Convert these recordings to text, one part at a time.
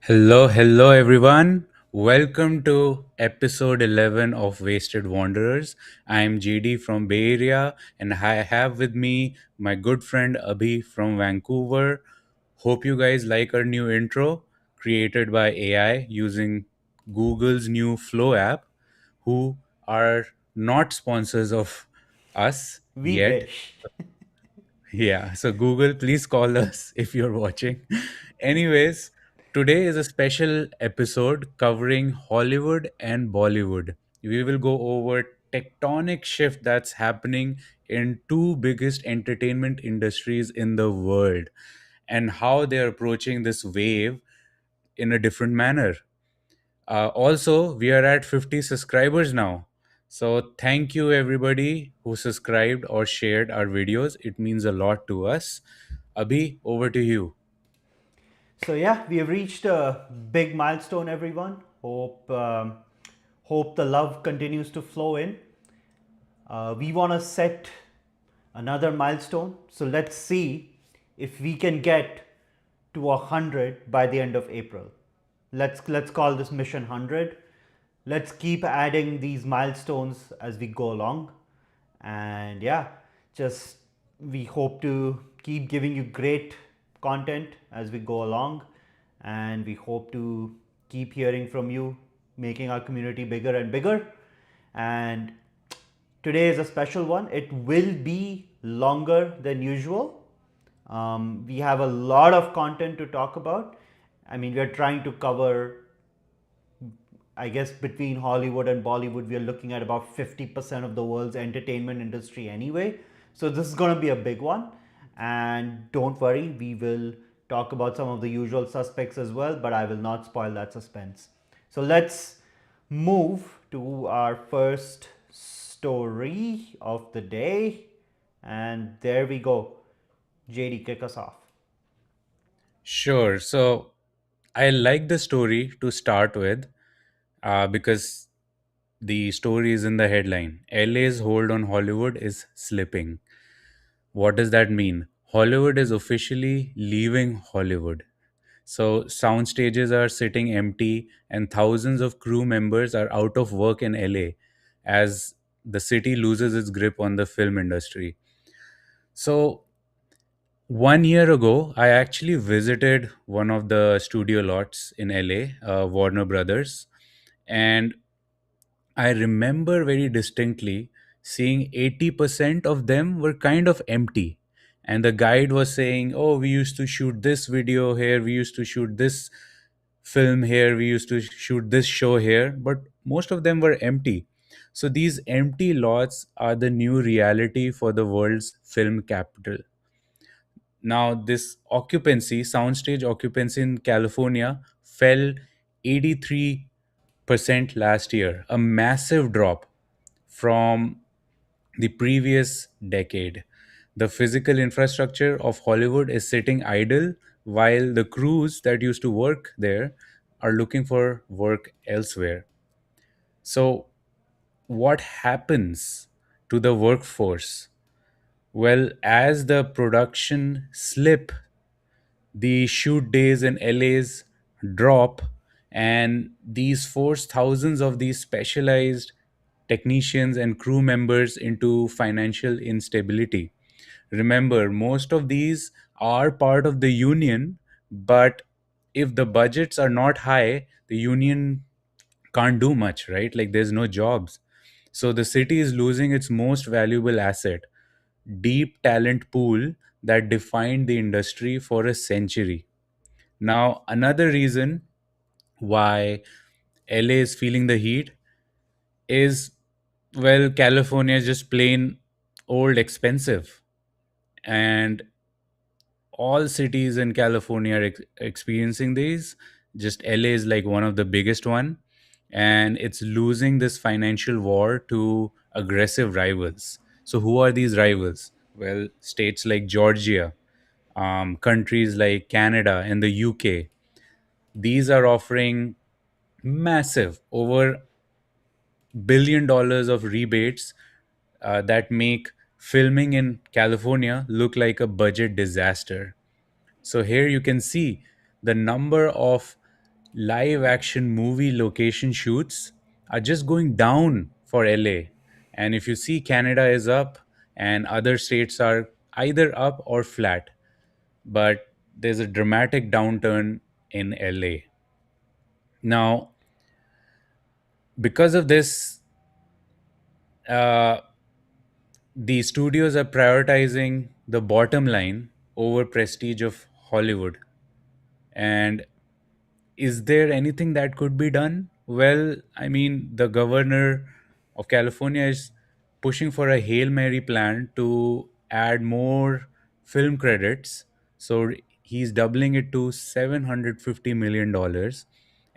Hello everyone. Welcome to episode 11 of Wasted Wanderers. I'm JD from Bay Area and I have with me my good friend Abhi from Vancouver. Hope you guys like our new intro created by AI using Google's new Flow app, who are not sponsors of us We yet. wish. Yeah, so Google, please call us if you're watching. Anyways, today is a special episode covering Hollywood and Bollywood. We will go over tectonic shift that's happening in two biggest entertainment industries in the world and how they're approaching this wave in a different manner. Also, we are at 50 subscribers now. So, thank you everybody who subscribed or shared our videos. It means a lot to us. Abhi, over to you. So yeah, we have reached a big milestone, everyone. Hope the love continues to flow in. We want to set another milestone. So let's see if we can get to 100 by the end of April. Let's call this mission 100. Let's keep adding these milestones as we go along. And yeah, just we hope to keep giving you great content as we go along, and we hope to keep hearing from you, making our community bigger and bigger. And today is a special one. It will be longer than usual. We have a lot of content to talk about. I mean, we are trying to cover, I guess, between Hollywood and Bollywood, we are looking at about 50% of the world's entertainment industry anyway. So this is going to be a big one. And don't worry, we will talk about some of the usual suspects as well, but I will not spoil that suspense. So let's move to our first story of the day. And there we go. JD, kick us off. Sure. So, I like the story to start with because the story is in the headline. LA's hold on Hollywood is slipping. What does that mean? Hollywood is officially leaving Hollywood. So sound stages are sitting empty, and thousands of crew members are out of work in LA as the city loses its grip on the film industry. So 1 year ago, I actually visited one of the studio lots in LA, Warner Brothers, and I remember very distinctly seeing 80% of them were kind of empty. And the guide was saying, "Oh, we used to shoot this video here, we used to shoot this film here, we used to shoot this show here," but most of them were empty. So these empty lots are the new reality for the world's film capital. Now, this occupancy, soundstage occupancy in California fell 83% last year, a massive drop from the previous decade. The physical infrastructure of Hollywood is sitting idle while the crews that used to work there are looking for work elsewhere. So, what happens to the workforce? Well, as the production slip, the shoot days in LA's drop, and these force thousands of these specialized technicians and crew members into financial instability. Remember, most of these are part of the union, but if the budgets are not high, the union can't do much, right? Like there's no jobs. So the city is losing its most valuable asset, deep talent pool that defined the industry for a century. Now, another reason why LA is feeling the heat is, well, California is just plain old expensive. And all cities in California are experiencing these. Just LA is like one of the biggest one, and it's losing this financial war to aggressive rivals. So who are these rivals? Well, states like Georgia, countries like Canada and the UK. These are offering massive, over $1 billion of rebates that make filming in California look like a budget disaster. So here you can see the number of live action movie location shoots are just going down for LA. And if you see, Canada is up and other states are either up or flat. But there's a dramatic downturn in LA. Now, because of this, uh, the studios are prioritizing the bottom line over prestige of Hollywood. And is there anything that could be done? Well, I mean, the governor of California is pushing for a Hail Mary plan to add more film credits. So he's doubling it to $750 million.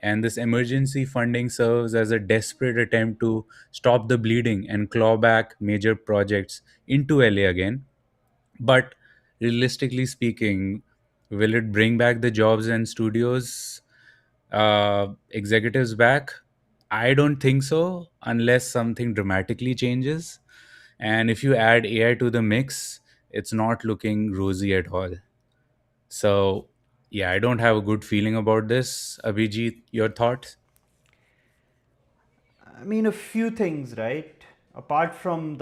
And this emergency funding serves as a desperate attempt to stop the bleeding and claw back major projects into LA again. But realistically speaking, will it bring back the jobs and studios executives back? I don't think so, unless something dramatically changes. And if you add AI to the mix, it's not looking rosy at all. So, yeah, I don't have a good feeling about this. Abhijit, your thoughts? I mean, a few things, right? Apart from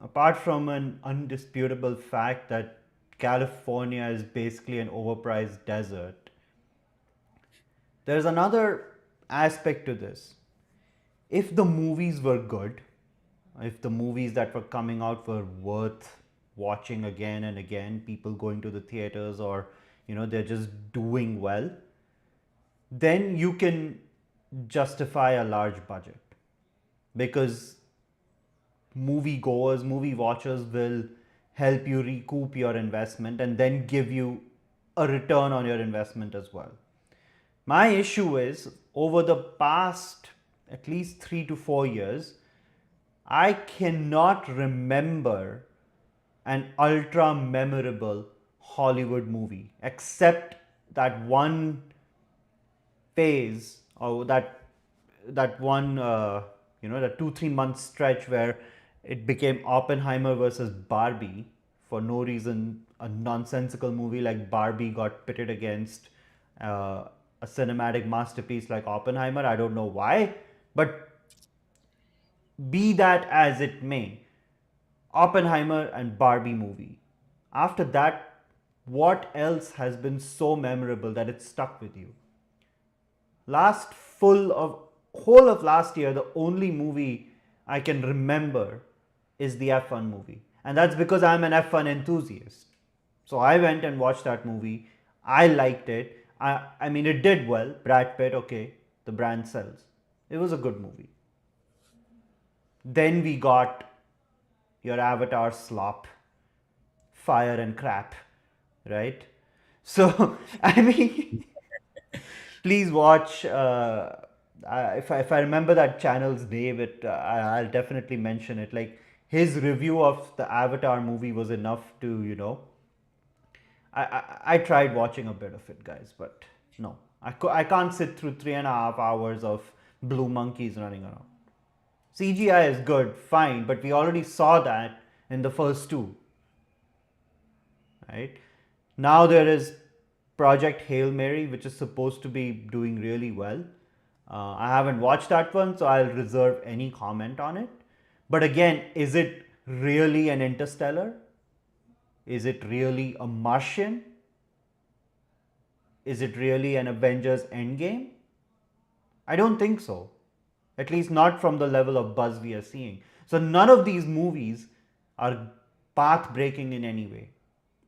apart from an undisputable fact that California is basically an overpriced desert, there's another aspect to this. If the movies were good, if the movies that were coming out were worth watching again and again, people going to the theaters, or they're just doing well, then you can justify a large budget, because movie goers, movie watchers will help you recoup your investment and then give you a return on your investment as well. My issue is, over the past at least 3 to 4 years, I cannot remember an ultra memorable Hollywood movie except that one phase, or that one that 2 3 month stretch where it became Oppenheimer versus Barbie. For no reason, a nonsensical movie like Barbie got pitted against a cinematic masterpiece like Oppenheimer. I don't know why, but be that as it may, Oppenheimer and Barbie movie. After that, what else has been so memorable that it stuck with you? Last full of Whole of last year, the only movie I can remember is the F1 movie, and that's because I'm an F1 enthusiast. So I went and watched that movie. I liked it. I mean, it did well. Brad Pitt, okay, the brand sells. It was a good movie. Then we got your Avatar slop, fire and crap, right? So I mean, please watch. If I remember that channel's name, I'll definitely mention it. Like, his review of the Avatar movie was enough to I tried watching a bit of it, guys, but no, I can't sit through 3.5 hours of blue monkeys running around. CGI is good, fine, but we already saw that in the first two, right? Now there is Project Hail Mary, which is supposed to be doing really well. I haven't watched that one, so I'll reserve any comment on it. But again, is it really an Interstellar? Is it really a Martian? Is it really an Avengers Endgame? I don't think so. At least not from the level of buzz we are seeing. So none of these movies are path breaking in any way.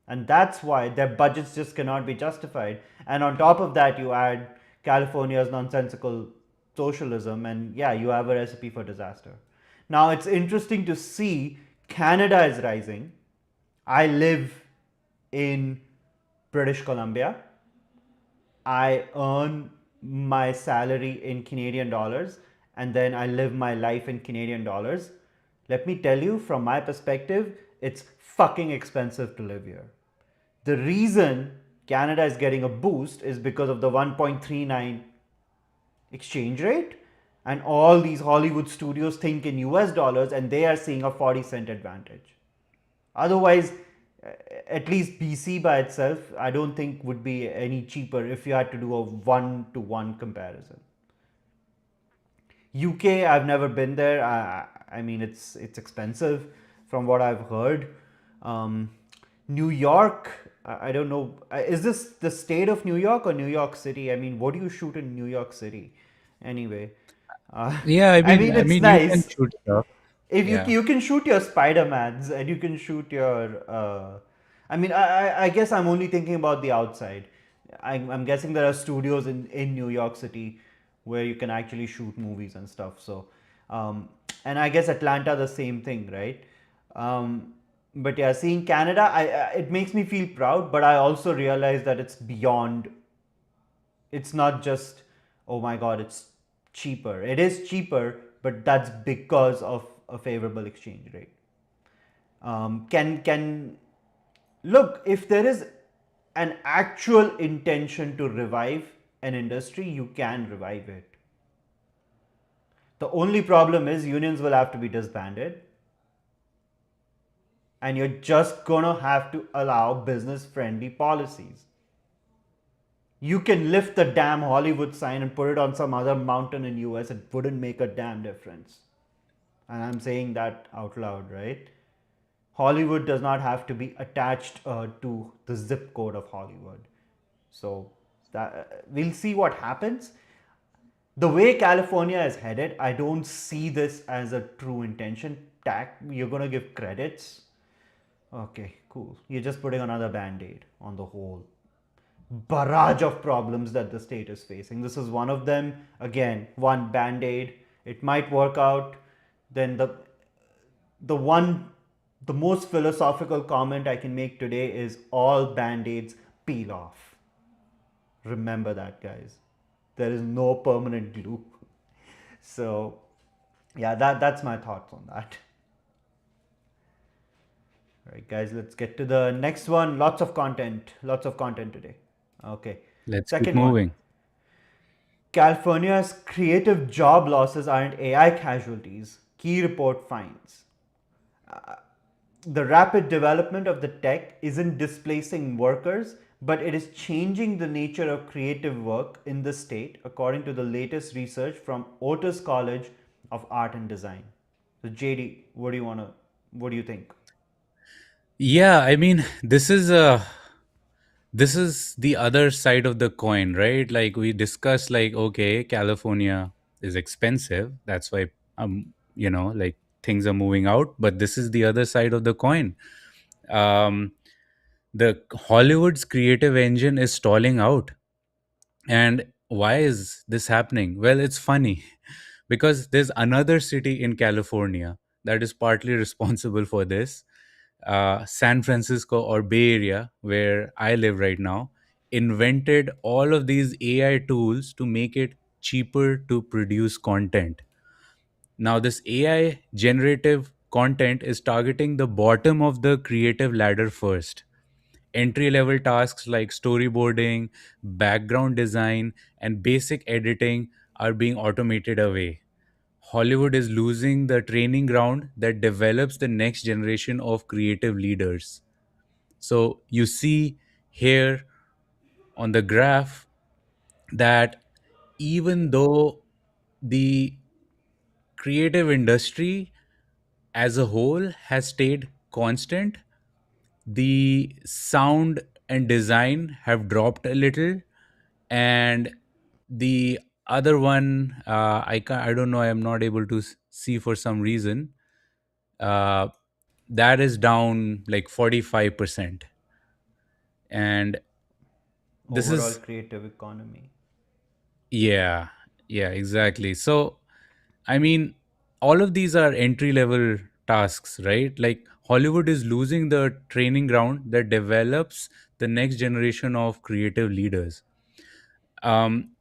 And that's why their budgets just cannot be justified. And on top of that, you add California's nonsensical socialism, and yeah, you have a recipe for disaster. Now, it's interesting to see Canada is rising. I live in British Columbia. I earn my salary in Canadian dollars, and then I live my life in Canadian dollars. Let me tell you, from my perspective, it's fucking expensive to live here. The reason Canada is getting a boost is because of the 1.39 exchange rate, and all these Hollywood studios think in US dollars and they are seeing a 40 cent advantage. Otherwise, at least BC by itself, I don't think would be any cheaper if you had to do a one-to-one comparison. UK, I've never been there. I mean, it's expensive from what I've heard. Um, New York, I don't know. Is this the state of New York or New York City? I mean, what do you shoot in New York City? Anyway, uh, Yeah, I I mean, mean, it's you can nice. shoot stuff. If Yeah. you can shoot your Spider-Mans and you can shoot your I mean, I guess I'm only thinking about the outside. I'm guessing there are studios in New York City where you can actually shoot movies and stuff. So and I guess Atlanta the same thing, right? But yeah, seeing Canada, it makes me feel proud, but I also realize that it's beyond. It's not just, oh my god, it's cheaper. It is cheaper, but that's because of a favorable exchange rate. Can look, if there is an actual intention to revive an industry, you can revive it. The only problem is unions will have to be disbanded, and you're just gonna have to allow business friendly policies. You can lift the damn Hollywood sign and put it on some other mountain in US, it wouldn't make a damn difference. And I'm saying that out loud, right? Hollywood does not have to be attached to the zip code of Hollywood. So we'll see what happens. The way California is headed, I don't see this as a true intention. You're gonna give credits. Okay, cool. You're just putting another band-aid on the whole barrage of problems that the state is facing. This is one of them. Again, one band-aid. It might work out. Then the one the most philosophical comment I can make today is all band-aids peel off. Remember that, guys. There is no permanent glue. So yeah, that's my thoughts on that. All right, guys, let's get to the next one. Lots of content today. Okay. Let's keep Second one. moving. California's creative job losses aren't AI casualties. Key report finds. The rapid development of the tech isn't displacing workers, but it is changing the nature of creative work in the state, according to the latest research from Otis College of Art and Design. So, JD, what do you think? Yeah, I mean, this is the other side of the coin, right? Like we discussed, like, okay, California is expensive. That's why, like things are moving out. But this is the other side of the coin. Um, the Hollywood's creative engine is stalling out. And why is this happening? Well, it's funny because there's another city in California that is partly responsible for this. San Francisco or Bay Area, where I live right now, invented all of these AI tools to make it cheaper to produce content. Now, this AI generative content is targeting the bottom of the creative ladder first. Entry level tasks like storyboarding, background design, and basic editing are being automated away. Hollywood is losing the training ground that develops the next generation of creative leaders. So you see here on the graph that even though the creative industry as a whole has stayed constant, the sound and design have dropped a little, and the other one, I don't know, I am not able to see for some reason. uh, that is down like 45%. And this Overall is, creative economy. yeah, yeah, exactly. So I mean, all of these are entry level tasks, right? Like Hollywood is losing the training ground that develops the next generation of creative leaders. um,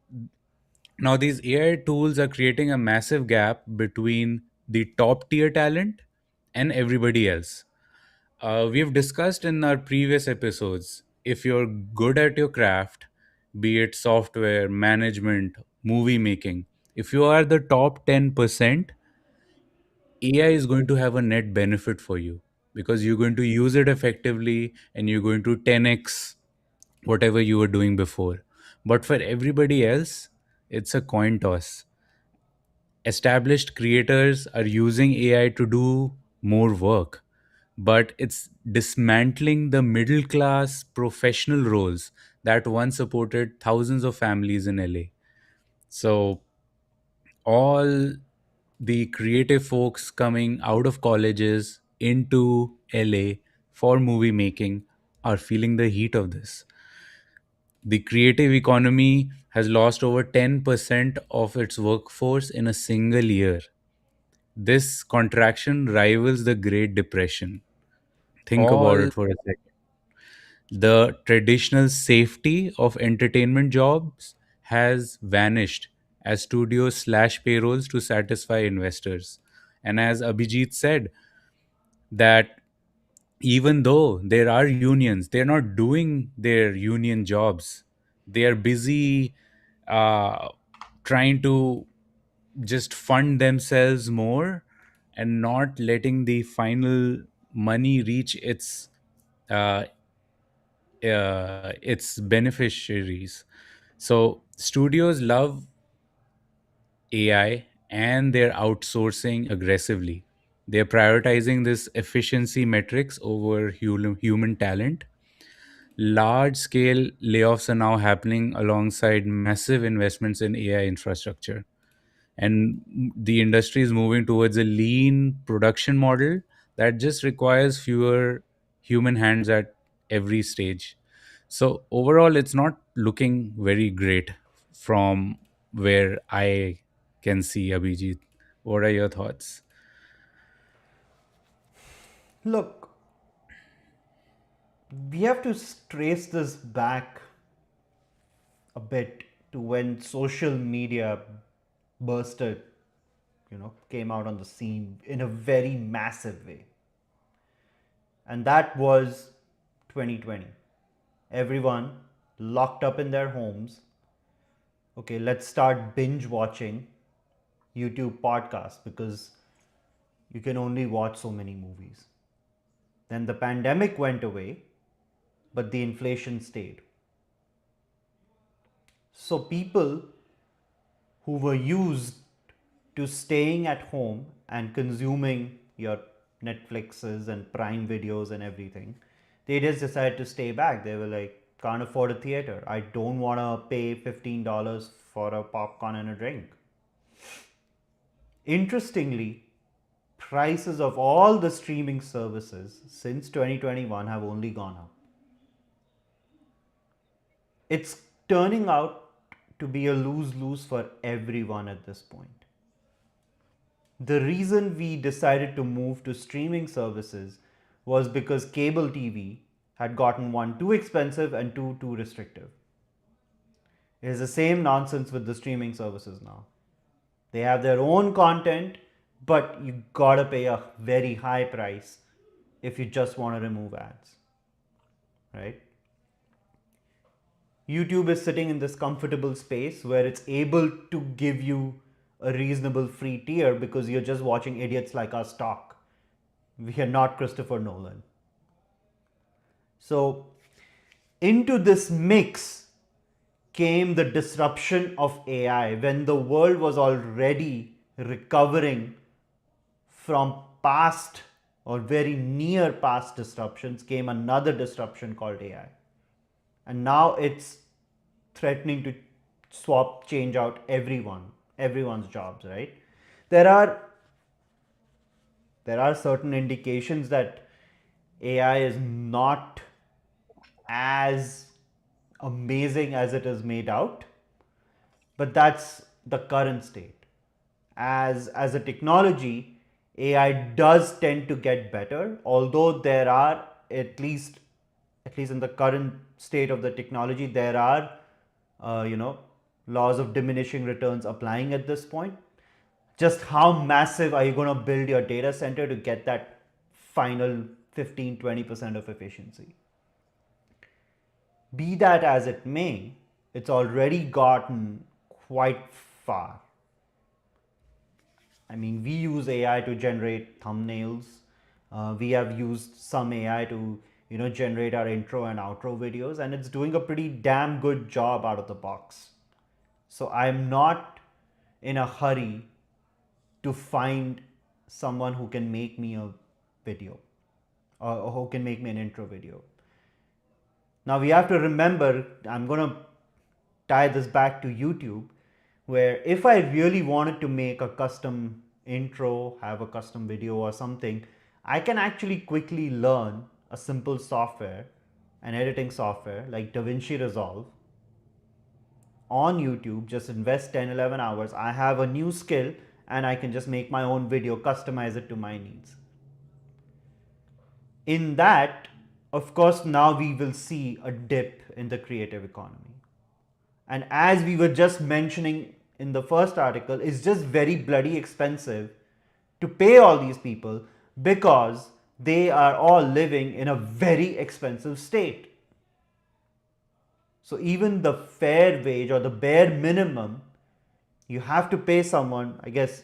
Now these AI tools are creating a massive gap between the top tier talent and everybody else. We've discussed in our previous episodes, if you're good at your craft, be it software, management, movie making, if you are the top 10%, AI is going to have a net benefit for you. because you're going to use it effectively and you're going to 10x whatever you were doing before. But for everybody else, it's a coin toss. Established creators are using AI to do more work, but it's dismantling the middle class professional roles that once supported thousands of families in LA. So, all the creative folks coming out of colleges into LA for movie making are feeling the heat of this. The creative economy has lost over 10% of its workforce in a single year. This contraction rivals the Great Depression. Think about All it for a second. The traditional safety of entertainment jobs has vanished as studios slash payrolls to satisfy investors. And as Abhijit said, that even though there are unions, they're not doing their union jobs. They are busy uh, trying to just fund themselves more and not letting the final money reach uh, its beneficiaries. So studios love AI and they're outsourcing aggressively. They're prioritizing this efficiency metrics over human talent. Large scale layoffs are now happening alongside massive investments in AI infrastructure. And the industry is moving towards a lean production model that just requires fewer human hands at every stage. So, overall, it's not looking very great from where I can see, Abhijit. What are your thoughts? look, we have to trace this back a bit to when social media bursted, came out on the scene in a very massive way. And that was 2020. Everyone locked up in their homes. Okay, let's start binge watching YouTube podcasts because you can only watch so many movies. Then the pandemic went away, but the inflation stayed. So people who were used to staying at home and consuming your Netflixes and Prime videos and everything, they just decided to stay back. They were like, can't afford a theater. I don't want to pay $15 for a popcorn and a drink. Interestingly, prices of all the streaming services since 2021 have only gone up. It's turning out to be a lose lose for everyone at this point. The reason we decided to move to streaming services was because cable TV had gotten one too expensive and two too restrictive. It is the same nonsense with the streaming services now. They have their own content, but you gotta pay a very high price if you just want to remove ads, right? YouTube is sitting in this comfortable space where it's able to give you a reasonable free tier because you're just watching idiots like us talk. We are not Christopher Nolan. So, into this mix came the disruption of AI when the world was already recovering from past or very near past disruptions. Came another disruption called AI. And now it's threatening to change out everyone's jobs, right? There are there are certain indications that AI is not as amazing as it is made out, but that's the current state. As a technology, AI does tend to get better, although there are at least in the current state of the technology, there are you know laws of diminishing returns applying at this point. Just how massive are you going to build your data center to get that final 15-20% of efficiency? Be that as it may, it's already gotten quite far. I mean, we use AI to generate thumbnails. We have used some AI to, generate our intro and outro videos, and it's doing a pretty damn good job out of the box. So I'm not in a hurry to find someone who can make me a video, or who can make me an intro video. Now we have to remember, I'm going to tie this back to YouTube, where if I really wanted to make a custom intro, have a custom video or something, I can actually quickly learn a simple software, an editing software like DaVinci Resolve on YouTube, just invest 10, 11 hours. I have a new skill and I can just make my own video, customize it to my needs. In that, of course, now we will see a dip in the creative economy. And as we were just mentioning in the first article, it's just very bloody expensive to pay all these people because they are all living in a very expensive state. So even the fair wage or the bare minimum, you have to pay someone, I guess,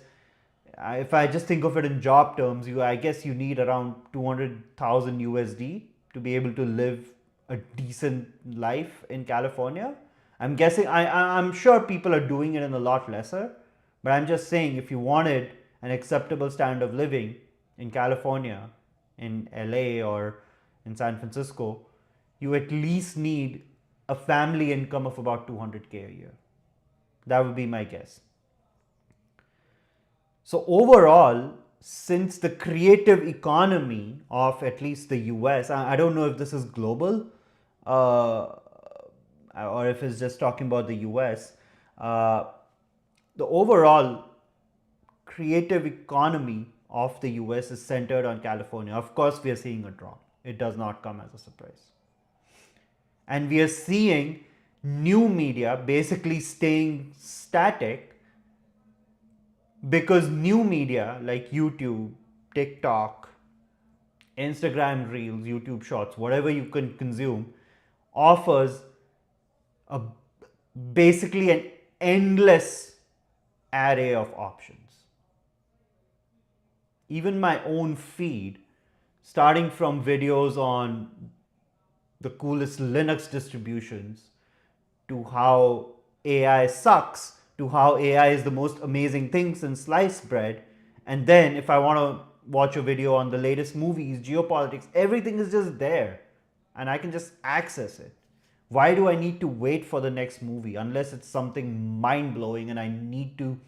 if I just think of it in job terms, I guess you need around 200,000 USD to be able to live a decent life in California. I'm guessing, I'm sure people are doing it in a lot lesser, but I'm just saying, if you wanted an acceptable standard of living in California, in LA or in San Francisco, you at least need a family income of about 200K a year. That would be my guess. So overall, since the creative economy of at least the US, I don't know if this is global, or if it's just talking about the US, the overall creative economy of the US is centered on California. Of course, we are seeing a drop. It does not come as a surprise. And we are seeing new media basically staying static because new media like YouTube, TikTok, Instagram Reels, YouTube Shorts, whatever you can consume, offers a basically an endless array of options. Even my own feed, starting from videos on the coolest Linux distributions to how AI sucks, to how AI is the most amazing thing since sliced bread. And then if I want to watch a video on the latest movies, geopolitics, everything is just there and I can just access it. Why do I need to wait for the next movie unless it's something mind blowing and I need to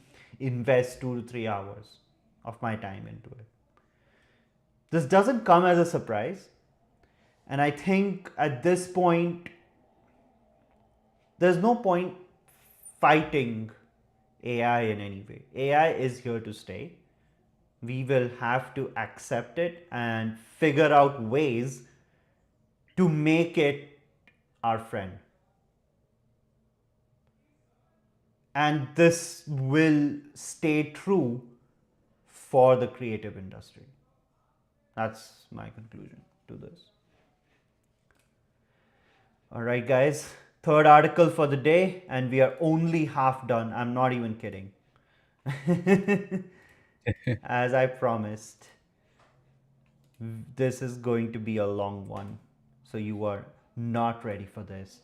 invest 2 to 3 hours of my time into it? This doesn't come as a surprise. And I think at this point, there's no point fighting AI in any way. AI is here to stay. We will have to accept it and figure out ways to make it our friend. And this will stay true for the creative industry. That's my conclusion to this. All right, guys. Third article for the day, and we are only half done. I'm not even kidding. As I promised, this is going to be a long one. So you are not ready for this.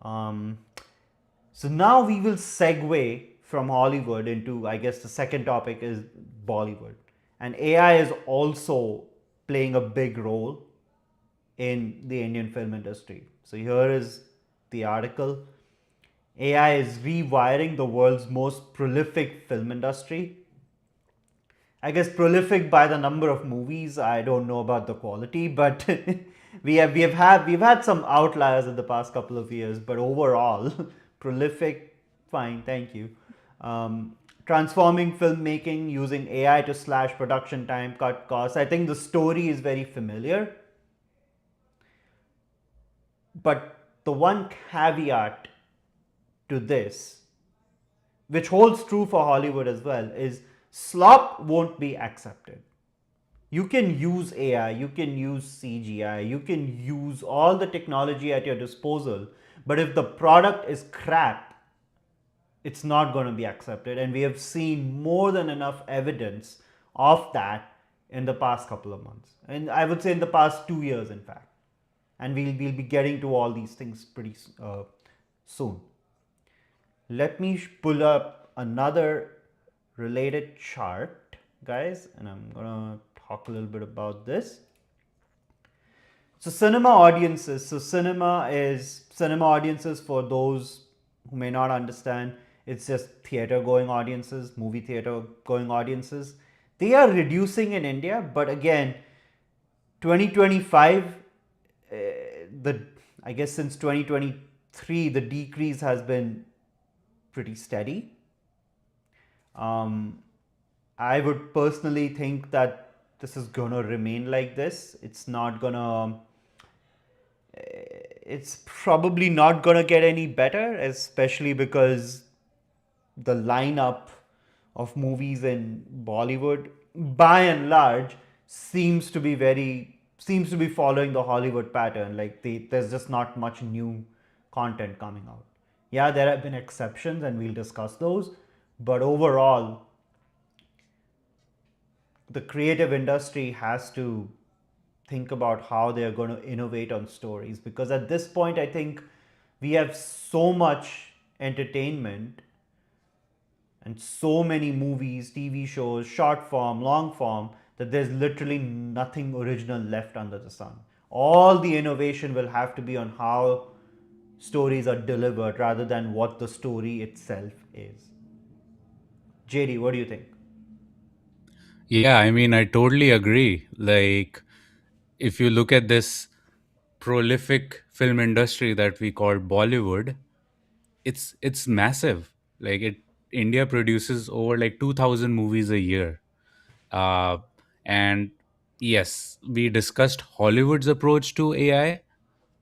So now we will segue from Hollywood into, I guess the second topic is Bollywood. And AI is also playing a big role in the Indian film industry. So here is the article. AI is rewiring the world's most prolific film industry. I guess prolific by the number of movies. I don't know about the quality, but we've had some outliers in the past couple of years. But overall, prolific. Fine, thank you. Transforming filmmaking using AI to slash production time, cut costs. I think the story is very familiar. But the one caveat to this, which holds true for Hollywood as well, is slop won't be accepted. You can use AI, you can use CGI, you can use all the technology at your disposal, but if the product is crap, it's not going to be accepted. And we have seen more than enough evidence of that in the past couple of months, and I would say in the past 2 years, in fact. And we'll be getting to all these things pretty soon. Let me pull up another related chart, guys, and I'm gonna talk a little bit about this. So cinema audiences. So cinema audiences, for those who may not understand. It's just theater going audiences, movie theater going audiences. They are reducing in India, but again, 2025, the I guess since 2023, the decrease has been pretty steady. Um, I would personally think that this is gonna remain like this. It's probably not gonna get any better, especially because the lineup of movies in Bollywood, by and large, seems to be following the Hollywood pattern. Like there's just not much new content coming out. Yeah, there have been exceptions, and we'll discuss those. But overall, the creative industry has to think about how they're going to innovate on stories, because at this point, I think we have so much entertainment and so many movies, TV shows, short form, long form, that there's literally nothing original left under the sun. All the innovation will have to be on how stories are delivered rather than what the story itself is. JD, what do you think? Yeah, I mean, I totally agree. Like, if you look at this prolific film industry that we call Bollywood, it's massive. Like, India produces over like 2,000 movies a year. Uh, and yes, we discussed Hollywood's approach to AI,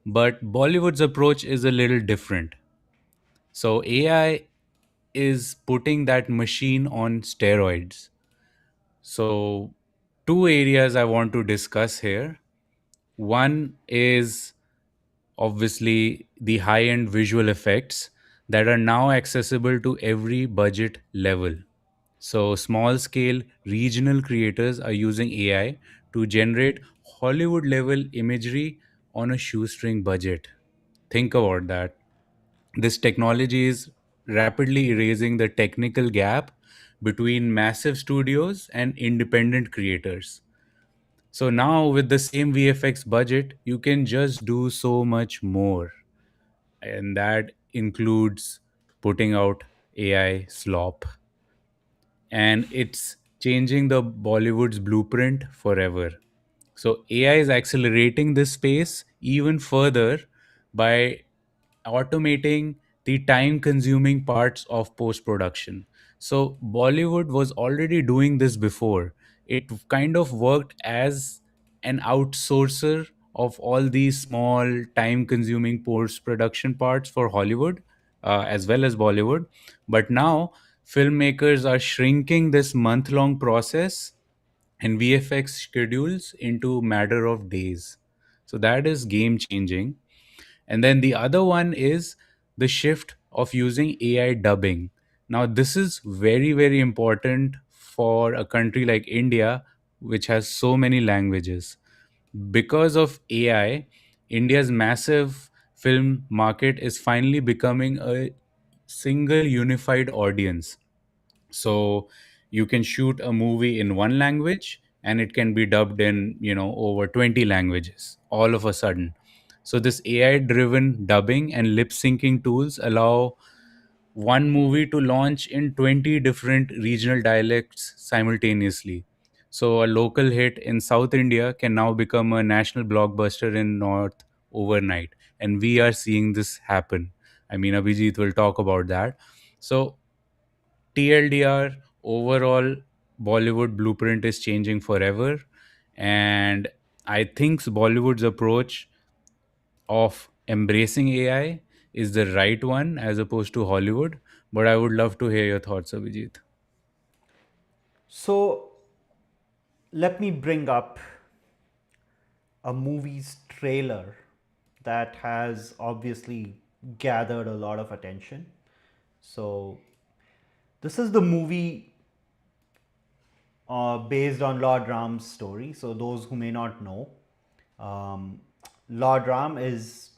but Bollywood's approach is a little different. So AI is putting that machine on steroids. So, two areas I want to discuss here. One is obviously the high end visual effects that are now accessible to every budget level. So, small scale regional creators are using AI to generate Hollywood level imagery on a shoestring budget. Think about that. This technology is rapidly erasing the technical gap between massive studios and independent creators. So now, with the same VFX budget, you can just do so much more. And that includes putting out AI slop. And it's changing the Bollywood's blueprint forever. So AI is accelerating this space even further by automating the time consuming parts of post production. So Bollywood was already doing this before. It kind of worked as an outsourcer of all these small time consuming post production parts for Hollywood, as well as Bollywood. But now filmmakers are shrinking this month long process and VFX schedules into matter of days. So that is game changing. And then the other one is the shift of using AI dubbing. Now, this is very, very important for a country like India, which has so many languages. Because of AI, India's massive film market is finally becoming a single unified audience. So you can shoot a movie in one language and it can be dubbed in, over 20 languages all of a sudden. So this AI driven dubbing and lip syncing tools allow one movie to launch in 20 different regional dialects simultaneously. So a local hit in South India can now become a national blockbuster in North overnight. And we are seeing this happen. I mean, Abhijit will talk about that. So TLDR, overall, Bollywood blueprint is changing forever. And I think Bollywood's approach of embracing AI is the right one as opposed to Hollywood. But I would love to hear your thoughts, Abhijit. So let me bring up a movie's trailer that has obviously gathered a lot of attention. So this is the movie based on Lord Ram's story. So, those who may not know, um, Lord Ram is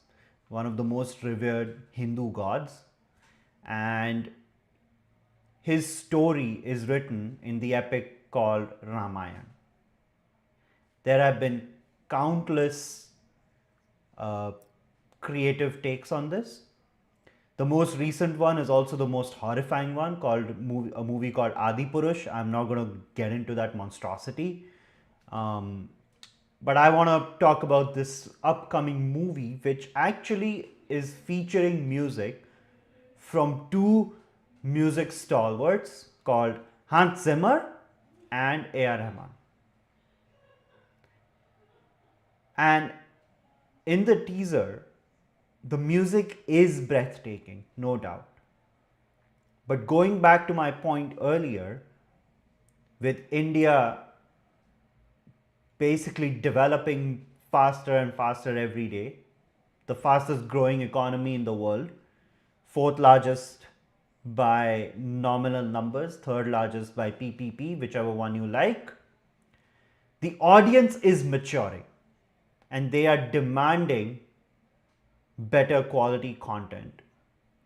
one of the most revered Hindu gods, and his story is written in the epic called Ramayana. There have been countless uh, creative takes on this. The most recent one is also the most horrifying one, called a movie called Adi Purush. I'm not going to get into that monstrosity. Um, but I want to talk about this upcoming movie, which actually is featuring music from two music stalwarts called Hans Zimmer and A.R. Rahman. And in the teaser, the music is breathtaking, no doubt. But going back to my point earlier, with India basically developing faster and faster every day, the fastest growing economy in the world, fourth largest by nominal numbers, third largest by PPP, whichever one you like. The audience is maturing and they are demanding better quality content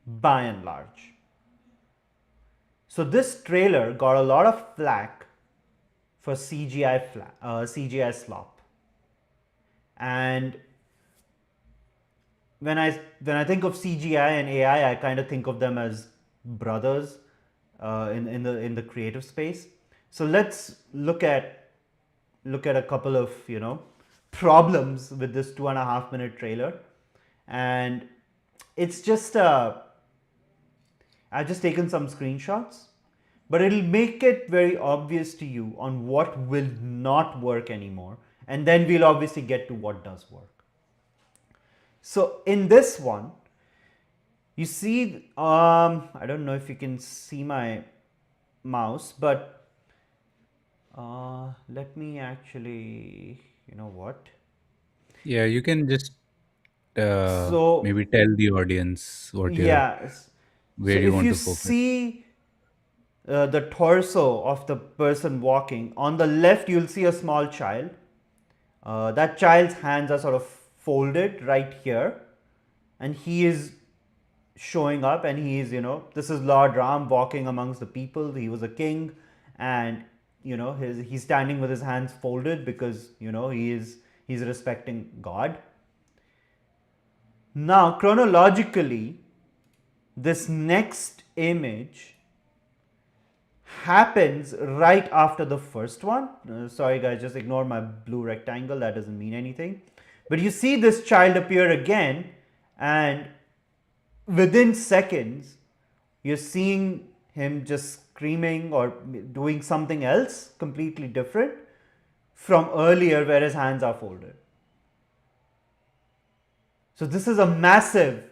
by and large. So this trailer got a lot of flack for CGI slop, and when I think of CGI and AI, I kind of think of them as brothers in the creative space. So let's look at a couple of problems with this 2.5 minute trailer, and it's just I've just taken some screenshots, but it'll make it very obvious to you on what will not work anymore, and then we'll obviously get to what does work. So in this one, you see, I don't know if you can see my mouse, but let me actually, you know what? Yeah, you can just So maybe tell the audience what you're yes, so where you if want you to focus. see the torso of the person walking, on the left you'll see a small child. That child's hands are sort of folded right here, and he is showing up, and he is, this is Lord Ram walking amongst the people. He was a king, and he's standing with his hands folded because he's respecting God. Now chronologically, this next image happens right after the first one. Sorry guys, just ignore my blue rectangle, that doesn't mean anything. But you see this child appear again, and within seconds you're seeing him just screaming or doing something else completely different from earlier where his hands are folded. So this is a massive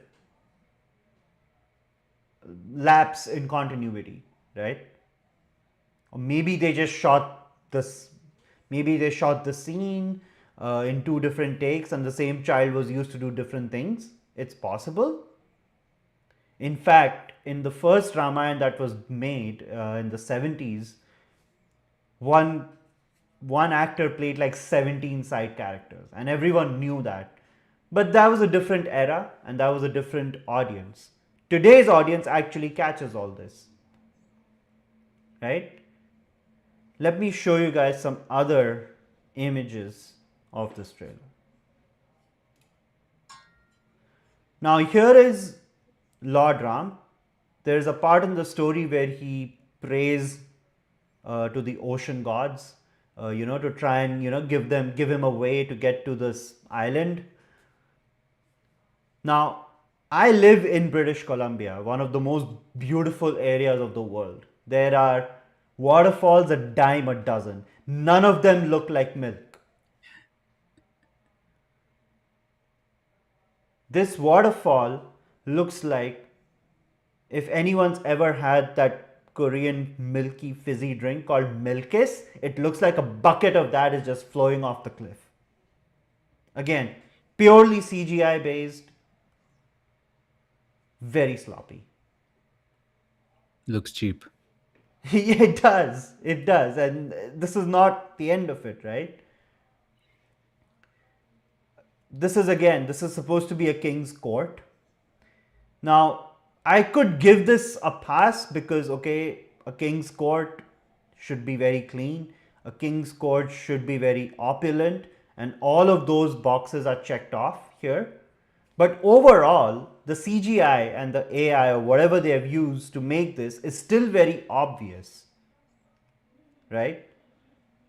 lapse in continuity, right? Or maybe they just shot this, maybe they shot the scene in two different takes and the same child was used to do different things. It's possible. In fact, in the first Ramayana that was made in the 70s, one one actor played like 17 side characters and everyone knew that. But that was a different era and that was a different audience. Today's audience actually catches all this, right? Let me show you guys some other images of this trailer. Now here is Lord Ram. There is a part in the story where he prays to the ocean gods, to try and give him a way to get to this island. Now, I live in British Columbia, one of the most beautiful areas of the world. There are waterfalls a dime a dozen. None of them look like milk. This waterfall looks like, if anyone's ever had that Korean milky fizzy drink called Milkis, it looks like a bucket of that is just flowing off the cliff. Again, purely CGI based, very sloppy. Looks cheap. It does. It does. And this is not the end of it, right? This is supposed to be a king's court. Now, I could give this a pass because, okay, a king's court should be very clean, a king's court should be very opulent, and all of those boxes are checked off here. But overall, the CGI and the AI or whatever they have used to make this is still very obvious, right?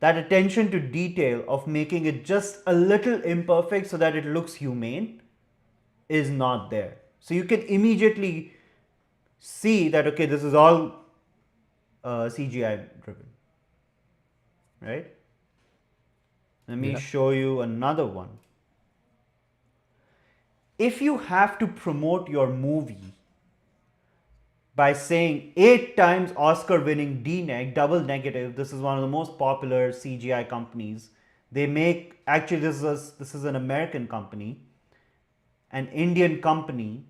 That attention to detail of making it just a little imperfect so that it looks humane is not there. So you can immediately see that, okay, this is all CGI driven, right? Let me Yeah. show you another one. If you have to promote your movie by saying 8 times Oscar winning DNEG, double negative, this is one of the most popular CGI companies. They make, actually, this is an American company, an Indian company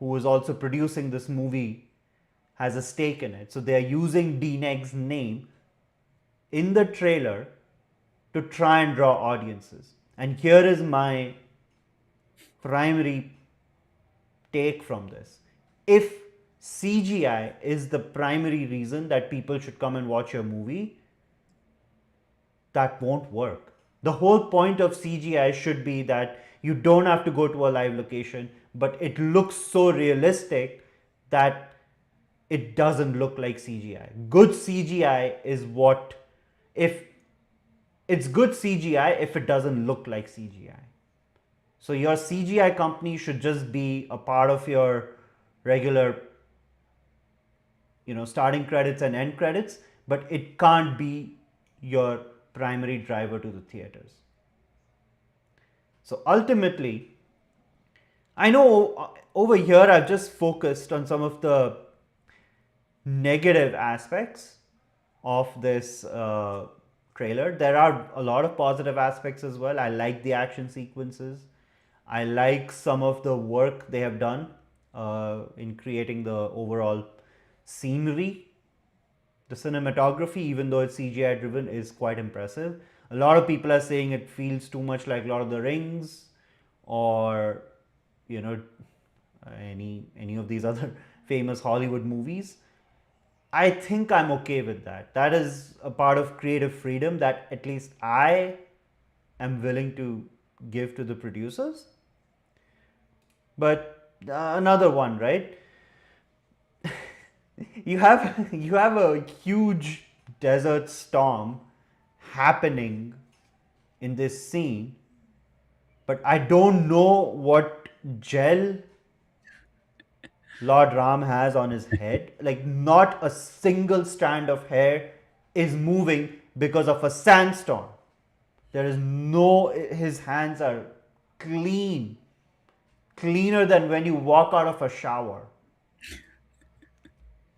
who is also producing this movie has a stake in it. So they are using DNEG's name in the trailer to try and draw audiences. And here is my primary take from this. If CGI is the primary reason that people should come and watch your movie, that won't work. The whole point of CGI should be that you don't have to go to a live location, but it looks so realistic that it doesn't look like CGI. Good CGI is what, if it's good CGI if it doesn't look like CGI. So your CGI company should just be a part of your regular, starting credits and end credits, but it can't be your primary driver to the theaters. So ultimately, I know over here I've just focused on some of the negative aspects of this trailer. There are a lot of positive aspects as well. I like the action sequences. I like some of the work they have done in creating the overall scenery. The cinematography, even though it's CGI driven, is quite impressive. A lot of people are saying it feels too much like Lord of the Rings, or you know, any of these other famous Hollywood movies. I think I'm okay with that. That is a part of creative freedom that at least I am willing to give to the producers. But another one, right? You have a huge desert storm happening in this scene, but I don't know what gel Lord Ram has on his head. Like, not a single strand of hair is moving because of a sandstorm. There is no, his hands are clean, cleaner than when you walk out of a shower.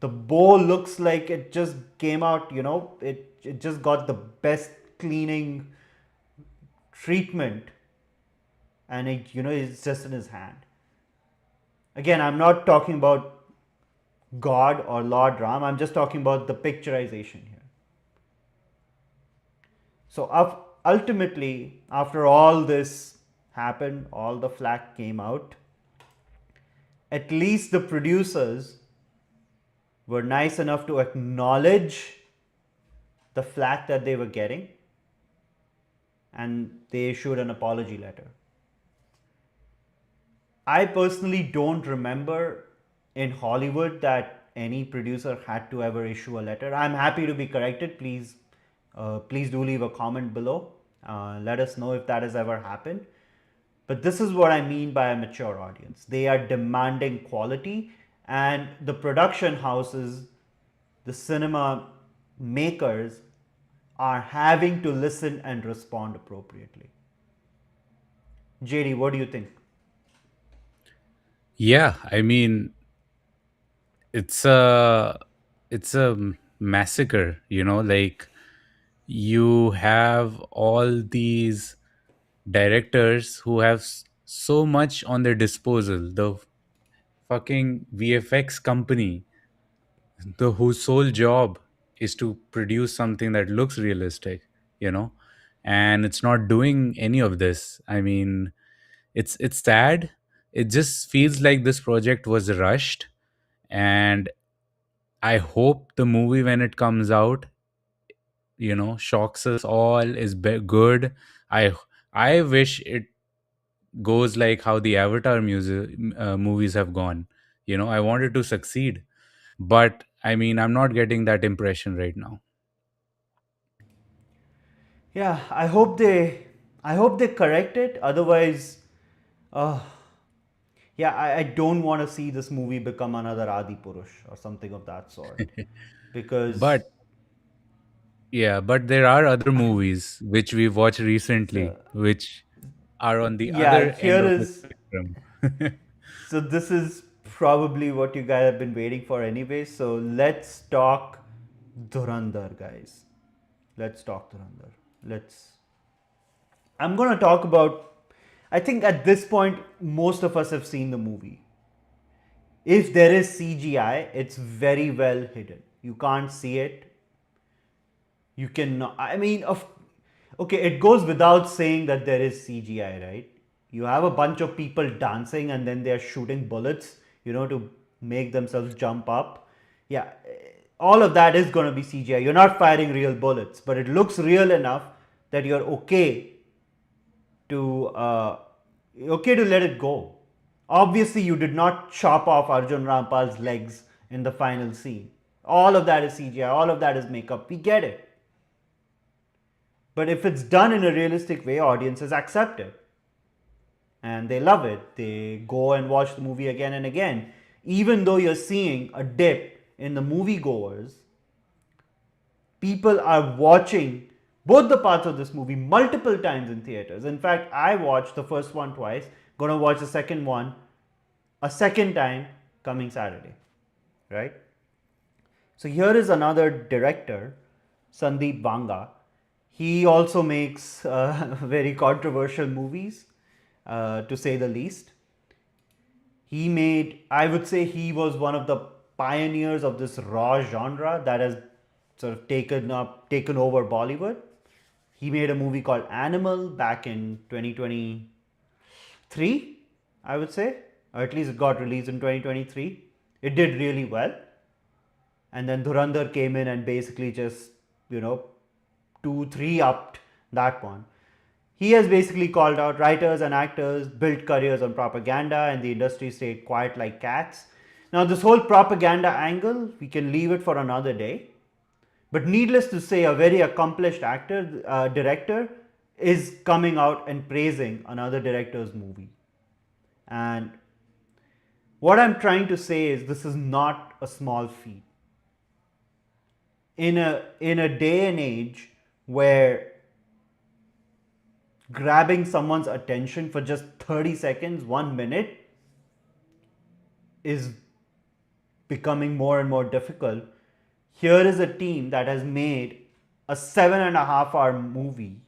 The bow looks like it just came out, it just got the best cleaning treatment, and it's just in his hand. Again, I'm not talking about God or Lord Ram, I'm just talking about the picturization here. So ultimately, after all this happened, all the flack came out, at least the producers were nice enough to acknowledge the flack that they were getting, and they issued an apology letter. I personally don't remember in Hollywood that any producer had to ever issue a letter. I'm happy to be corrected. Please do leave a comment below. Let us know if that has ever happened. But this is what I mean by a mature audience. They are demanding quality, and the production houses, the cinema makers, are having to listen and respond appropriately. JD, what do you think? Yeah, I mean, it's a it's a massacre, like you have all these directors who have so much on their disposal. The fucking VFX company the whose sole job is to produce something that looks realistic, you know, and it's not doing any of this. I mean, it's sad. It just feels like this project was rushed, and I hope the movie when it comes out, shocks us all, is good. I wish it goes like how the Avatar music movies have gone. I wanted to succeed, but I mean, I'm not getting that impression right now. Yeah, I hope they correct it. Otherwise, uh, yeah, I don't want to see this movie become another Adi Purush or something of that sort. Because But yeah, but there are other movies which we watched recently, so, which are on the yeah, other end here of the is spectrum. so this is probably what you guys have been waiting for anyway. So let's talk Dhurandhar, guys. Let's talk Dhurandhar. Let's. I'm gonna talk about. I think at this point, most of us have seen the movie. If there is CGI, it's very well hidden. You can't see it. You can. I mean, okay, it goes without saying that there is CGI, right? You have a bunch of people dancing and then they're shooting bullets, to make themselves jump up. Yeah, all of that is going to be CGI. You're not firing real bullets, but it looks real enough that you're to okay to let it go. Obviously, you did not chop off Arjun Rampal's legs in the final scene. All of that is CGI. All of that is makeup. We get it. But if it's done in a realistic way, audiences accept it and they love it. They go and watch the movie again and again. Even though you're seeing a dip in the moviegoers, people are watching both the parts of this movie multiple times in theaters. In fact, I watched the first one twice, gonna watch the second one a second time coming Saturday, right? So here is another director, Sandeep Vanga. He also makes very controversial movies, to say the least. He made, I would say, he was one of the pioneers of this raw genre that has sort of taken over Bollywood. He made a movie called Animal back in 2023, I would say, or at least it got released in 2023. It did really well. And then Dhurandhar came in and basically just, you know, 2, 3 upped that one. He has basically called out writers and actors built careers on propaganda and the industry stayed quiet like cats. Now, this whole propaganda angle, we can leave it for another day. But needless to say, a very accomplished director, is coming out and praising another director's movie. And what I'm trying to say is this is not a small feat. In a day and age where grabbing someone's attention for just 30 seconds, 1 minute, is becoming more and more difficult. Here is a team that has made a 7.5 hour movie,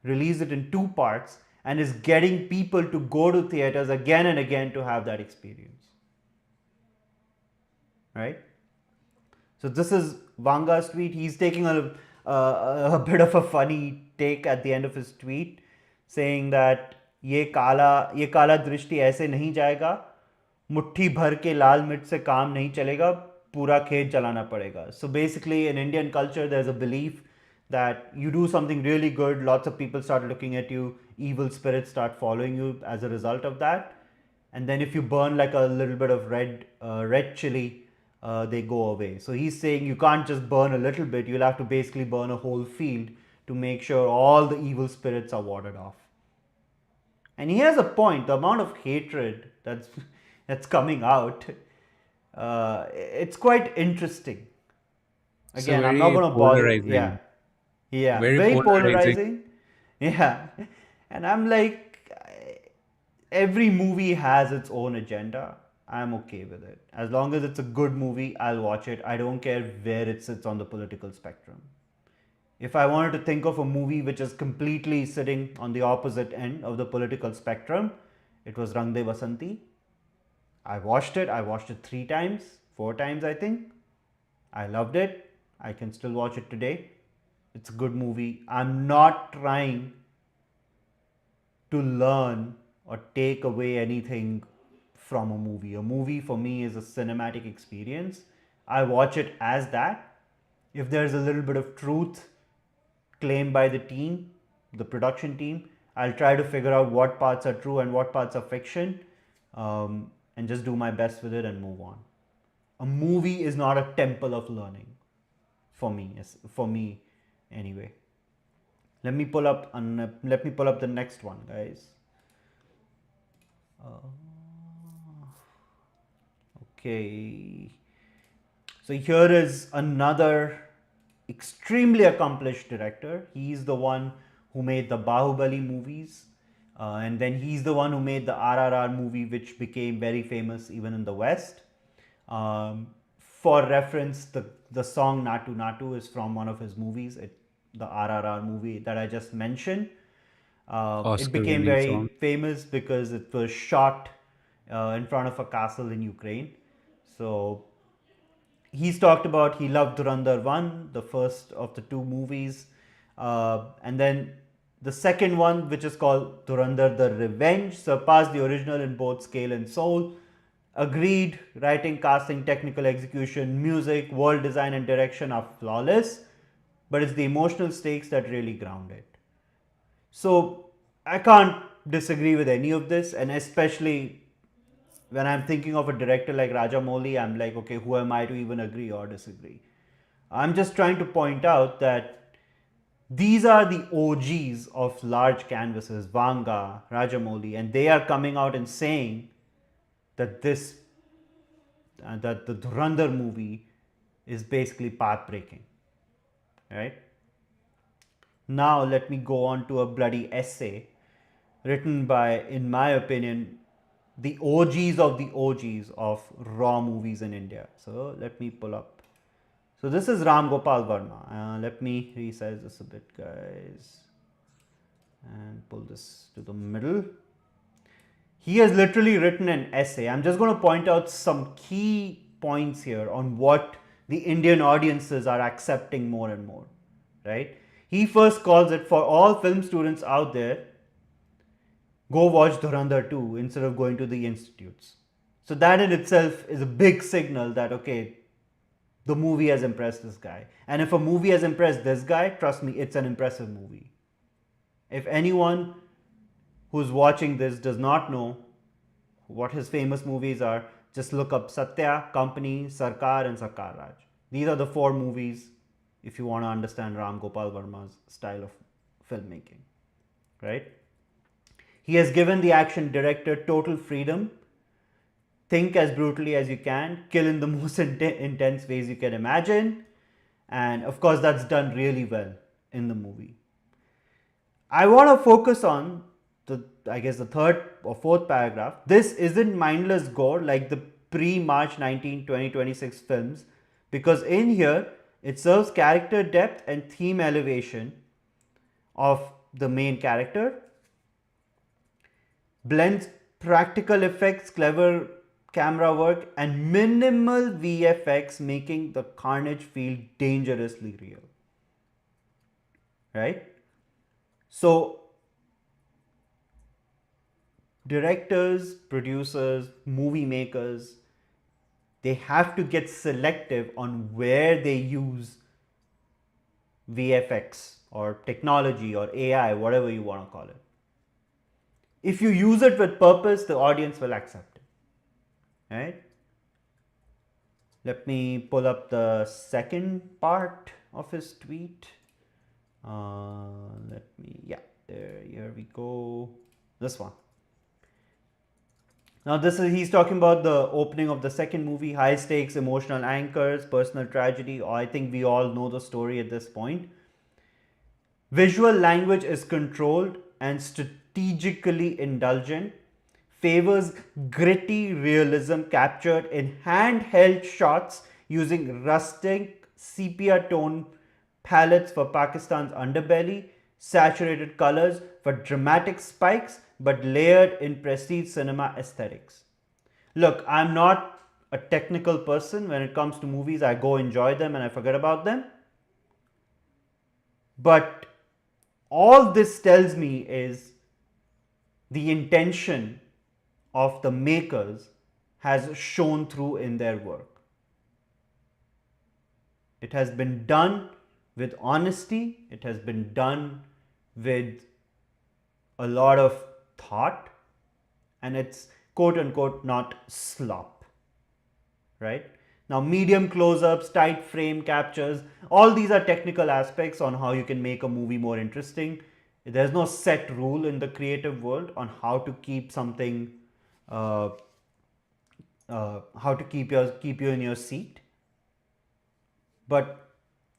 released it in 2 parts, and is getting people to go to theaters again and again to have that experience. Right? So this is Vanga's tweet. He's taking a bit of a funny take at the end of his tweet, saying that ये काला दृष्टि ऐसे नहीं जाएगा, मुट्ठी भर के लाल मिर्च से काम नहीं चलेगा, पूरा खेत जलाना पड़ेगा. So basically, in Indian culture, there's a belief that you do something really good, lots of people start looking at you, evil spirits start following you as a result of that, and then if you burn like a little bit of red chili, they go away. So he's saying you can't just burn a little bit, you'll have to basically burn a whole field to make sure all the evil spirits are warded off. And he has a point. The amount of hatred that's that's coming out, it's quite interesting. So Again, I'm not very going to bother. Yeah, polarizing. yeah, Very very polarizing. polarizing. Yeah, and I'm like, every movie has its own agenda. I'm okay with it. As long as it's a good movie, I'll watch it. I don't care where it sits on the political spectrum. If I wanted to think of a movie which is completely sitting on the opposite end of the political spectrum, it was Rang De Basanti. I watched it. I watched it 3 times, 4 times, I think. I loved it. I can still watch it today. It's a good movie. I'm not trying to learn or take away anything from a movie. A movie for me is a cinematic experience. I watch it as that. If there's a little bit of truth claimed by the team, the production team, I'll try to figure out what parts are true and what parts are fiction, and just do my best with it and move on. A movie is not a temple of learning for me. For me, anyway. Let me pull up the next one, guys. Okay. So here is another extremely accomplished director. He's the one who made the Bahubali movies. And then he's the one who made the RRR movie, which became very famous even in the West. For reference, the song Natu Natu is from one of his movies, the RRR movie that I just mentioned. It Oscar became winning song. very famous because it was shot in front of a castle in Ukraine. So he's talked about he loved Durandar 1, the first of the two movies. And then the second one, which is called Durandar the Revenge, surpassed the original in both scale and soul. Agreed, writing, casting, technical execution, music, world design, and direction are flawless, but it's the emotional stakes that really ground it. So I can't disagree with any of this, and especially when I'm thinking of a director like Rajamouli, I'm like, okay, who am I to even agree or disagree? I'm just trying to point out that these are the OGs of large canvases, Vanga, Rajamouli, and they are coming out and saying that that the Dhurandhar movie is basically path breaking, right? Now let me go on to a bloody essay written by, in my opinion, the OGs of the OGs of raw movies in India. So let me pull up. So this is Ram Gopal Verma. Let me resize this a bit, guys, and pull this to the middle. He has literally written an essay. I'm just going to point out some key points here on what the Indian audiences are accepting more and more, right? He first calls it, for all film students out there, go watch Dhurandhar 2 instead of going to the institutes. So that in itself is a big signal that, okay, the movie has impressed this guy. And if a movie has impressed this guy, trust me, it's an impressive movie. If anyone who's watching this does not know what his famous movies are, just look up Satya, Company, Sarkar, and Sarkar Raj. These are the four movies if you want to understand Ram Gopal Verma's style of filmmaking, right? He has given the action director total freedom. Think as brutally as you can, kill in the most intense ways you can imagine, and of course, that's done really well in the movie. I want to focus on the third or fourth paragraph. This isn't mindless gore like the pre-March 19, 2026 films, because in here it serves character depth and theme elevation of the main character, blends practical effects, clever camera work, and minimal VFX, making the carnage feel dangerously real. Right? So, directors, producers, movie makers, they have to get selective on where they use VFX or technology or AI, whatever you want to call it. If you use it with purpose, the audience will accept it. Right? Let me pull up the second part of his tweet. Here we go. This one. Now he's talking about the opening of the second movie, high stakes, emotional anchors, personal tragedy. I think we all know the story at this point. Visual language is controlled and strategically indulgent, favors gritty realism captured in handheld shots using rustic sepia tone palettes for Pakistan's underbelly, saturated colors for dramatic spikes, but layered in prestige cinema aesthetics. Look, I'm not a technical person. When it comes to movies, I go enjoy them and I forget about them. But all this tells me is the intention of the makers has shown through in their work. It has been done with honesty, it has been done with a lot of thought, and it's quote unquote not slop, right? Now, medium close ups, tight frame captures, all these are technical aspects on how you can make a movie more interesting. There's no set rule in the creative world on how to keep something, uh, how to keep you in your seat. But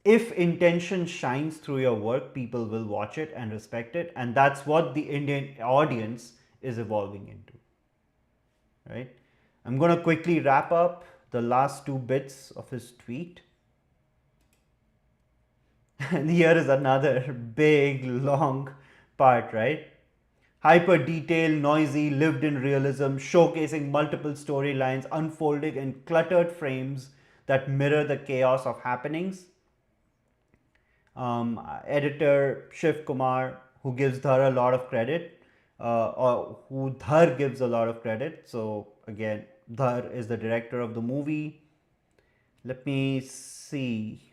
if intention shines through your work, people will watch it and respect it, and that's what the Indian audience is evolving into, right? I'm going to quickly wrap up the last two bits of his tweet. And here is another big, long part, right? Hyper detailed, noisy, lived in realism, showcasing multiple storylines unfolding in cluttered frames that mirror the chaos of happenings. Editor Shiv Kumar, who gives Dhar a lot of credit, or who Dhar gives a lot of credit. So, again, Dhar is the director of the movie. Let me see.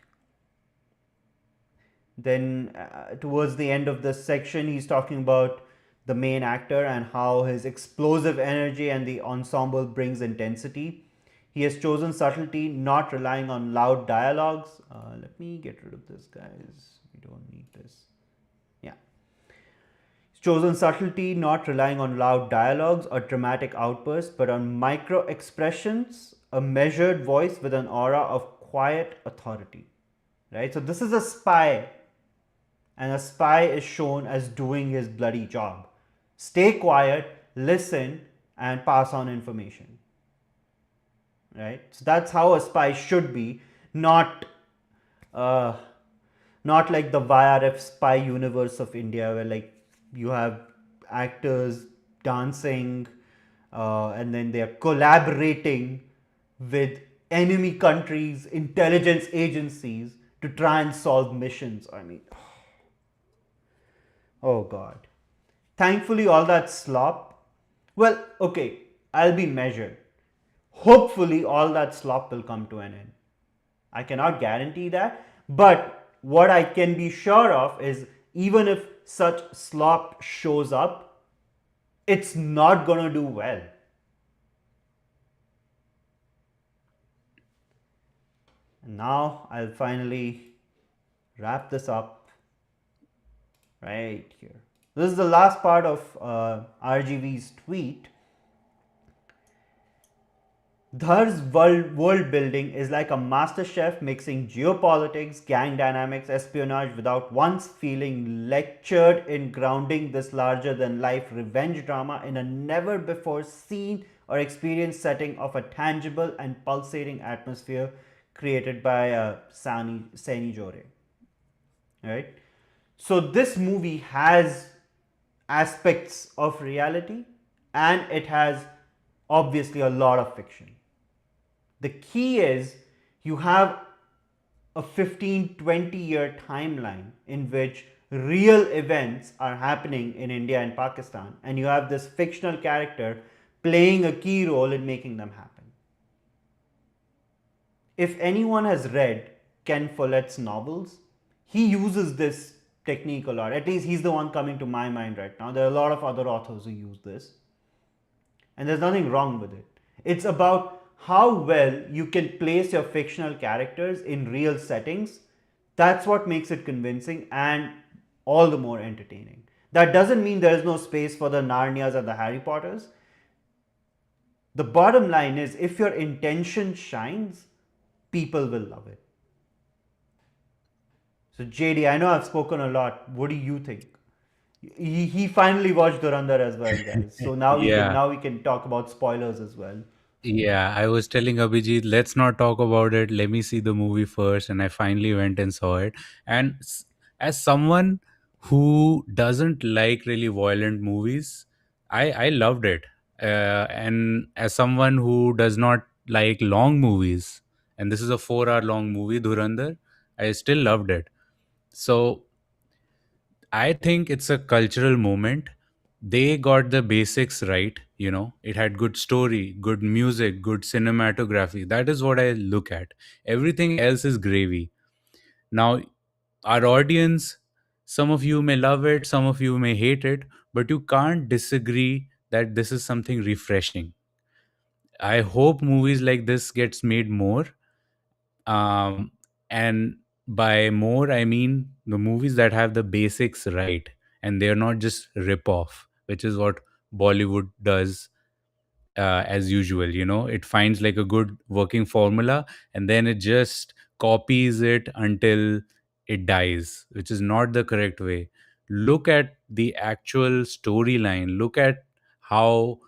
Then, towards the end of this section, he's talking about the main actor and how his explosive energy and the ensemble brings intensity. He has chosen subtlety, not relying on loud dialogues. Let me get rid of this, guys. We don't need this. Yeah. He's chosen subtlety, not relying on loud dialogues or dramatic outbursts, but on micro expressions, a measured voice with an aura of quiet authority. Right? So, this is a spy, and a spy is shown as doing his bloody job. Stay quiet, listen, and pass on information. Right? So that's how a spy should be, not uh, not like the YRF spy universe of India, where like you have actors dancing, and then they are collaborating with enemy countries, intelligence agencies to try and solve missions. I mean, oh god. Thankfully, all that slop, well, okay, I'll be measured. Hopefully, all that slop will come to an end. I cannot guarantee that, but what I can be sure of is even if such slop shows up, it's not going to do well. And now I'll finally wrap this up right here. This is the last part of RGV's tweet. Dhar's world building is like a master chef mixing geopolitics, gang dynamics, espionage without once feeling lectured in grounding this larger than life revenge drama in a never before seen or experienced setting of a tangible and pulsating atmosphere created by Sani Jore. Right? So, this movie has aspects of reality and it has obviously a lot of fiction. The key is you have a 15-20 year timeline in which real events are happening in India and Pakistan, and you have this fictional character playing a key role in making them happen. If anyone has read Ken Follett's novels, he uses this technique a lot. At least he's the one coming to my mind right now. There are a lot of other authors who use this, and there's nothing wrong with it. It's about how well you can place your fictional characters in real settings. That's what makes it convincing and all the more entertaining. That doesn't mean there is no space for the Narnias and the Harry Potters. The bottom line is if your intention shines, people will love it. So, JD, I know I've spoken a lot. What do you think? He finally watched Durandar as well, guys. So Yeah. now we can talk about spoilers as well. Yeah, I was telling Abhijit, let's not talk about it. Let me see the movie first. And I finally went and saw it. And as someone who doesn't like really violent movies, I loved it. And as someone who does not like long movies, and this is a 4 hour long movie, Dhurandhar, I still loved it. So I think it's a cultural moment. They got the basics right, It had good story, good music, good cinematography. That is what I look at. Everything else is gravy. Now, our audience, some of you may love it, some of you may hate it, but you can't disagree that this is something refreshing. I hope movies like this gets made more. Um, and by more, I mean the movies that have the basics right and they're not just rip off, which is what Bollywood does as usual. It finds like a good working formula and then it just copies it until it dies, which is not the correct way. Look at the actual storyline, look at how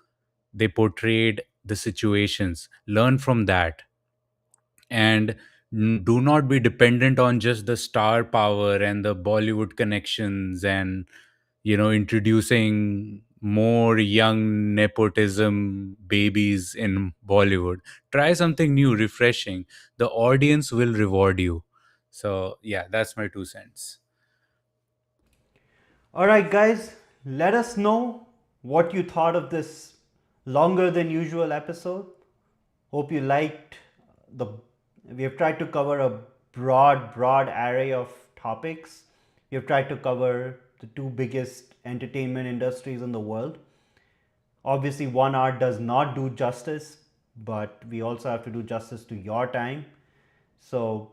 they portrayed the situations, learn from that, and do not be dependent on just the star power and the Bollywood connections and introducing more young nepotism babies in Bollywood. Try something new, refreshing. The audience will reward you. So yeah, that's my 2 cents. All right, guys, let us know what you thought of this longer than usual episode. Hope you liked the. We have tried to cover a broad array of topics. We have tried to cover the two biggest entertainment industries in the world. Obviously, 1 hour does not do justice, but we also have to do justice to your time. So,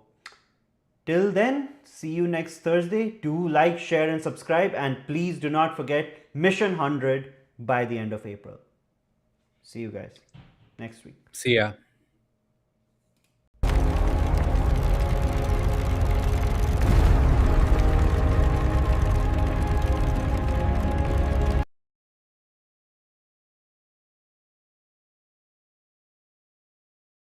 till then, see you next Thursday. Do like, share, and subscribe. And please do not forget Mission 100 by the end of April. See you guys next week. See ya.